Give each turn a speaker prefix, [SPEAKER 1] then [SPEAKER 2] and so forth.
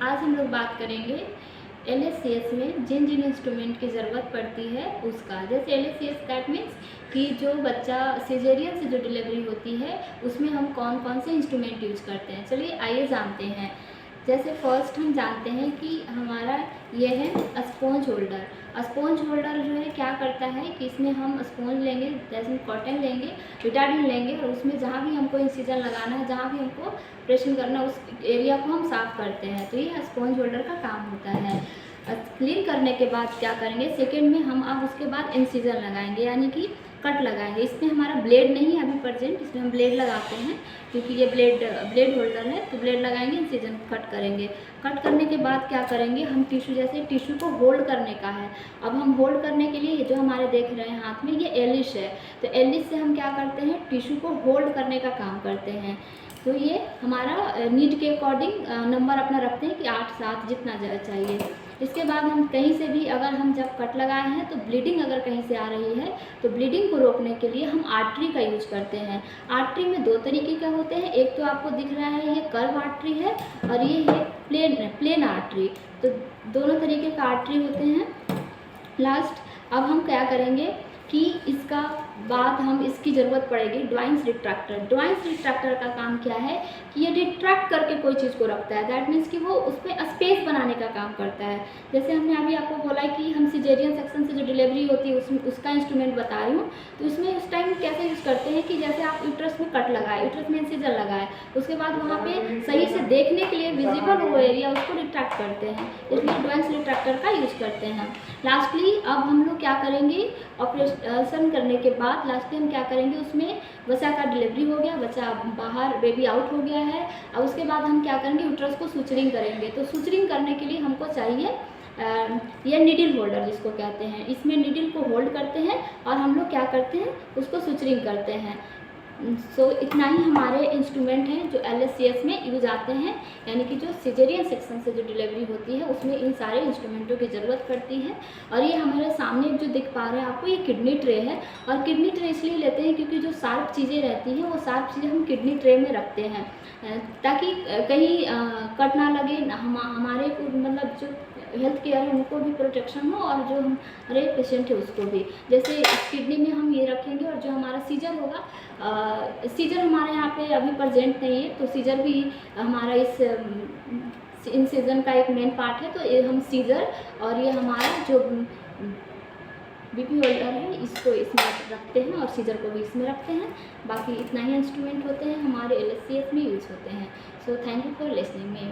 [SPEAKER 1] आज हम लोग बात करेंगे LSCS में जिन जिन इंस्ट्रूमेंट की ज़रूरत पड़ती है उसका। जैसे LSCS दैट मीन्स कि जो बच्चा सिजेरियन से जो डिलीवरी होती है उसमें हम कौन कौन से इंस्ट्रूमेंट यूज करते हैं। चलिए आइए जानते हैं। जैसे फर्स्ट हम जानते हैं कि हमारा ये है स्पॉन्ज होल्डर। स्पॉन्ज होल्डर जो है क्या करता है कि इसमें हम स्पॉन्ज लेंगे, जैसे कॉटन लेंगे, बिटाडिन लेंगे और उसमें जहाँ भी हमको इंसिजन लगाना है, जहाँ भी हमको ऑपरेशन करना उस एरिया को हम साफ़ करते हैं। तो ये स्पॉन्ज होल्डर का काम होता है। क्लीन करने के बाद क्या करेंगे, सेकेंड में हम अब उसके बाद इंसिजन लगाएंगे यानी कि कट लगाएंगे। इसमें हमारा ब्लेड नहीं है अभी प्रेजेंट, इसमें हम ब्लेड लगाते हैं क्योंकि ये ब्लेड होल्डर है। तो ब्लेड लगाएंगे, इंसिजन कट करेंगे। कट करने के बाद क्या करेंगे, हम टिश्यू, जैसे टिश्यू को होल्ड करने का है। अब हम होल्ड करने के लिए ये जो हमारे देख रहे हैं हाथ में, ये एलिश है। तो एलिश से हम क्या करते हैं, टिश्यू को होल्ड करने का काम करते हैं। तो ये हमारा नीड के अकॉर्डिंग नंबर अपना रखते हैं कि 8 7 जितना चाहिए। इसके बाद हम कहीं से भी अगर हम जब कट लगाए हैं तो ब्लीडिंग अगर कहीं से आ रही है तो ब्लीडिंग को रोकने के लिए हम आर्टरी का यूज करते हैं। आर्टरी में 2 तरीके का होते हैं। एक तो आपको दिख रहा है ये कर्व आर्टरी है और ये है प्लेन आर्टरी। तो दोनों तरीके का आर्टरी होते हैं। लास्ट अब हम क्या करेंगे कि इसका बाद हम इसकी ज़रूरत पड़ेगी ड्वाइंस रिट्रैक्टर। ड्वाइंस रिट्रैक्टर का काम क्या है कि ये रिट्रैक्ट करके कोई चीज़ को रखता है। दैट मीन्स कि वो उस पर स्पेस बनाने का काम करता है। जैसे हमने अभी आपको बोला कि हम सिजेरियन सेक्शन से जो डिलीवरी होती है उसका इंस्ट्रूमेंट बता रही हूँ। तो उसमें उस टाइम कैसे यूज़ करते हैं कि जैसे आप यूट्रस में कट लगाए, यूट्रस में इंसिजन लगाए, उसके बाद वहाँ पे सही से देखने के लिए विजिबल हो एरिया उसको रिट्रैक्ट करते हैं, इसलिए ड्वाइंस रिट्रैक्टर का यूज़ करते हैं। लास्टली अब हम लोग क्या करेंगे, ऑपरेशन करने के बाद लास्टली हम क्या करेंगे, उसमें बच्चा का डिलीवरी हो गया, बच्चा बाहर, बेबी आउट हो गया है। अब उसके बाद हम क्या करेंगे, यूट्रस को सुचरिंग करेंगे। तो सुचरिंग करने के लिए हमको चाहिए ये निडिल होल्डर जिसको कहते हैं। इसमें निडिल को होल्ड करते हैं और हम लोग क्या करते हैं, उसको सुचरिंग करते हैं। सो इतना ही हमारे इंस्ट्रूमेंट हैं जो LSCS में यूज आते हैं, यानी कि जो सिजेरियन सेक्शन से जो डिलीवरी होती है उसमें इन सारे इंस्ट्रूमेंटों की ज़रूरत पड़ती है। और ये हमारे सामने जो दिख पा रहे हैं आपको, ये किडनी ट्रे है। और किडनी ट्रे इसलिए लेते हैं क्योंकि जो शार्प चीज़ें रहती हैं वो शार्प चीज़ें हम किडनी ट्रे में रखते हैं ताकि कहीं कट ना लगे, हमारे मतलब जो हेल्थ केयर है उनको भी प्रोटेक्शन हो और जो हमारे पेशेंट है उसको भी। जैसे किडनी में हम ये रखेंगे और जो हमारा सीजर होगा, सीजर हमारे यहाँ पे अभी प्रेजेंट नहीं है, तो सीजर भी हमारा इस इंसिजन का एक मेन पार्ट है। तो ये हम सीजर और ये हमारा जो BP होल्डर है इसको इसमें रखते हैं और सीजर को भी इसमें रखते हैं। बाकी इतना ही इंस्ट्रूमेंट होते हैं हमारे LSCS में यूज़ होते हैं। So thank you for listening me.